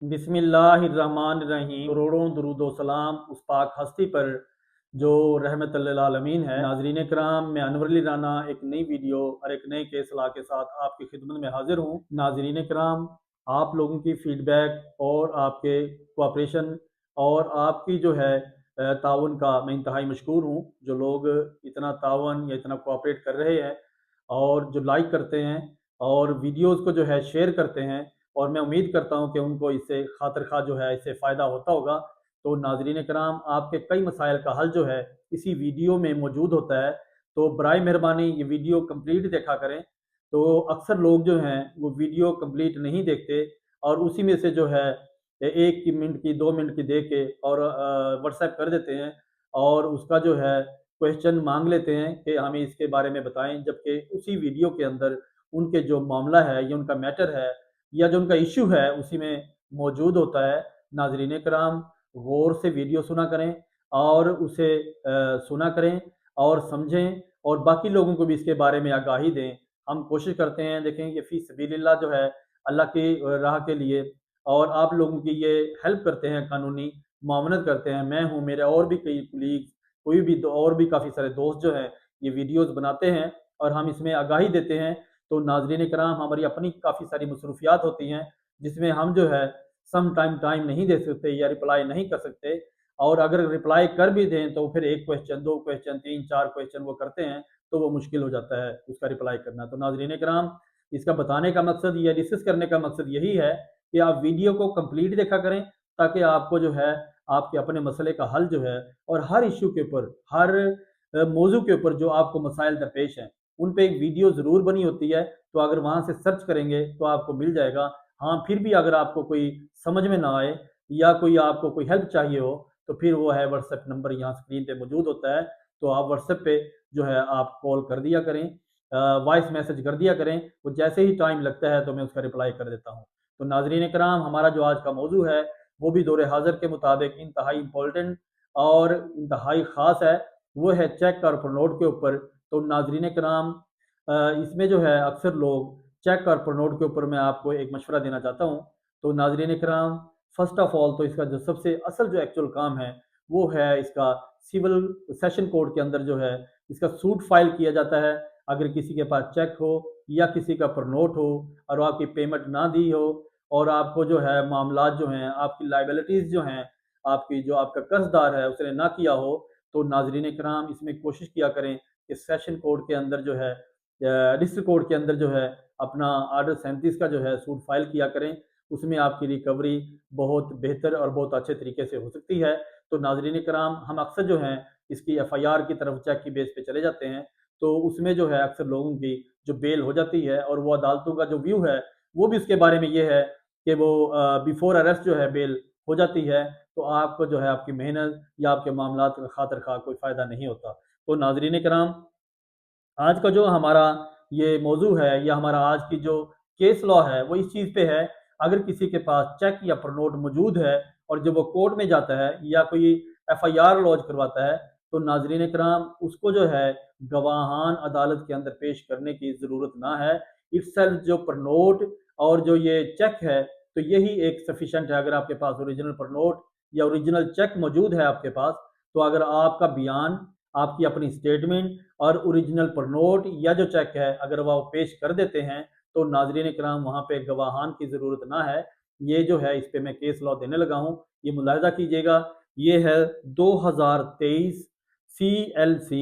बिस्मिल्लाहिर्रहमानिर्रहीम। करोड़ों दुरूदो सलाम उस पाक हस्ती पर जो रहमतुल लिल आलमीन है। नाजरीन कराम, मैं अनवर अली राना एक नई वीडियो और एक नए केस ला के साथ आपकी खिदमत में हाजिर हूँ। नाजरीन कराम, आप लोगों की फीडबैक और आपके कोऑपरेशन और आपकी जो है ताउन का मैं इंतहाई मशकूर हूँ। जो लोग इतना ताउन या इतना कोऑपरेट कर रहे हैं और जो लाइक करते हैं और वीडियोज़ को जो है शेयर करते हैं, और मैं उम्मीद करता हूँ कि उनको इससे खातिर खा जो है इससे फ़ायदा होता होगा। तो नाजरीन कराम, आपके कई मसाइल का हल जो है इसी वीडियो में मौजूद होता है। तो बराए मेहरबानी ये वीडियो कंप्लीट देखा करें। तो अक्सर लोग जो हैं वो वीडियो कंप्लीट नहीं देखते और उसी में से जो है एक की मिनट की 2 मिनट की दे के और व्हाट्सएप कर देते हैं और उसका जो है क्वेश्चन मांग लेते हैं कि हमें इसके बारे में बताएं, जबकि उसी वीडियो के अंदर उनके जो मामला है या उनका मैटर है या जो उनका इश्यू है उसी में मौजूद होता है। नाजरीन कराम, गौर से वीडियो सुना करें और उसे सुना करें और समझें और बाकी लोगों को भी इसके बारे में आगाही दें। हम कोशिश करते हैं, देखें ये फ़ी सबीलिल्लाह जो है अल्लाह की राह के लिए, और आप लोगों की ये हेल्प करते हैं, कानूनी मुआवनत करते हैं। मैं हूँ, मेरे और भी कई कुलीग, कोई भी और भी काफ़ी सारे दोस्त जो हैं ये वीडियोज़ बनाते हैं और हम इसमें आगाही देते हैं। तो नाजरीन कराम, हमारी अपनी काफ़ी सारी मसरूफियात होती हैं जिसमें हम जो है सम टाइम नहीं दे सकते या रिप्लाई नहीं कर सकते, और अगर रिप्लाई कर भी दें तो फिर 1 क्वेश्चन 2 क्वेश्चन 3 4 क्वेश्चन वो करते हैं, तो वो मुश्किल हो जाता है उसका रिप्लाई करना। तो नाजरीन कराम, इसका बताने का मकसद या डिस्कस करने का मकसद यही है कि आप वीडियो को कंप्लीट देखा करें, ताकि आपको जो है आपके अपने मसले का हल जो है, और हर इशू के ऊपर, हर मौजू के ऊपर जो आपको मसाइल दरपेश हैं उन पे एक वीडियो ज़रूर बनी होती है। तो अगर वहाँ से सर्च करेंगे तो आपको मिल जाएगा। हाँ, फिर भी अगर आपको कोई समझ में ना आए या कोई आपको कोई हेल्प चाहिए हो, तो फिर वो है व्हाट्सएप नंबर यहाँ स्क्रीन पे मौजूद होता है। तो आप व्हाट्सएप पे जो है आप कॉल कर दिया करें, वॉइस मैसेज कर दिया करें। वो जैसे ही टाइम लगता है तो मैं उसका रिप्लाई कर देता हूँ। तो नाजरीन कराम, हमारा जो आज का मौजू है वो भी दौर हाज़िर के मुताबिक इंतहाई इम्पोर्टेंट और इंतहाई ख़ास है। वो है चेक और प्रोनोट के ऊपर। तो नाजरीन कराम, इसमें जो है अक्सर लोग चेक और प्रोनोट के ऊपर मैं आपको एक मशवरा देना चाहता हूँ। तो नाजरीन कराम, फ़र्स्ट ऑफ़ ऑल तो इसका जो सबसे असल जो एक्चुअल काम है वो है इसका सिविल सेशन कोड के अंदर जो है इसका सूट फाइल किया जाता है। अगर किसी के पास चेक हो या किसी का प्रोनोट हो और वो आपकी पेमेंट ना दी हो और आपको जो है मामलात जो हैं, आपकी लायबिलिटीज़ जो हैं, आपकी जो आपका कर्ज़दार है उसने ना किया हो, तो नाज़रीन किराम इसमें कोशिश किया करें कि सेशन कोड के अंदर जो है डिस्ट्रिक्ट कोर्ट के अंदर जो है अपना आर्डर 37 का जो है सूट फाइल किया करें। उसमें आपकी रिकवरी बहुत बेहतर और बहुत अच्छे तरीके से हो सकती है। तो नाज़रीन किराम, हम अक्सर जो हैं इसकी एफआईआर की तरफ चेक की बेस पे चले जाते हैं। तो उसमें जो है अक्सर लोगों की जो बेल हो जाती है, और वो अदालतों का जो व्यू है वो भी उसके बारे में ये है कि वो बिफोर अरेस्ट जो है बेल हो जाती है। तो आपको जो है आपकी मेहनत या आपके मामलात का खातिर खा कोई फ़ायदा नहीं होता। तो नाज़रीन किराम, आज का जो हमारा ये मौजू है या हमारा आज की जो केस लॉ है वो इस चीज़ पे है। अगर किसी के पास चेक या प्रोनोट मौजूद है और जब वो कोर्ट में जाता है या कोई एफआईआर लॉन्च करवाता है, तो नाजरीन कराम उसको जो है गवाहान अदालत के अंदर पेश करने की ज़रूरत ना है। इट्सेल्फ जो प्रोनोट और जो ये चेक है, तो यही एक सफिशेंट है। अगर आपके पास ओरिजिनल प्रोनोट या ओरिजिनल चेक मौजूद है आपके पास, तो अगर आपका बयान, आपकी अपनी स्टेटमेंट और ओरिजिनल पर नोट या जो चेक है अगर वह पेश कर देते हैं, तो नाजरीन कराम वहाँ पे गवाहान की ज़रूरत ना है। ये जो है इस पे मैं केस लॉ देने लगा हूँ, ये मुलाहिजा कीजिएगा। ये है 2023 CLC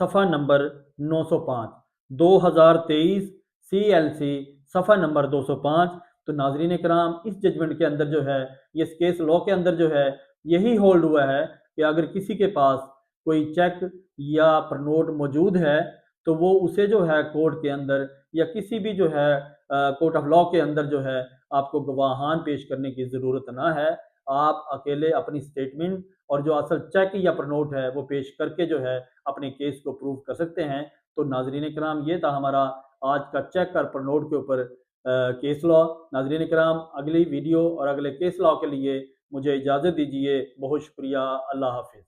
सफ़ा नंबर 905, 2023 CLC सफ़ा नंबर 205। तो नाजरीन कराम, इस जजमेंट के अंदर जो है, ये केस लॉ के अंदर जो है यही होल्ड हुआ है कि अगर किसी के पास कोई चेक या प्रोनोट मौजूद है, तो वो उसे जो है कोर्ट के अंदर या किसी भी जो है कोर्ट ऑफ लॉ के अंदर जो है आपको गवाहान पेश करने की ज़रूरत ना है। आप अकेले अपनी स्टेटमेंट और जो असल चेक या प्रोनोट है वो पेश करके जो है अपने केस को प्रूव कर सकते हैं। तो नाजरीन कराम, ये था हमारा आज का चेक और प्रोनोट के ऊपर केस लॉ। नाजरीन कराम, अगली वीडियो और अगले केस लॉ के लिए मुझे इजाज़त दीजिए। बहुत शुक्रिया। अल्लाह हाफिज़।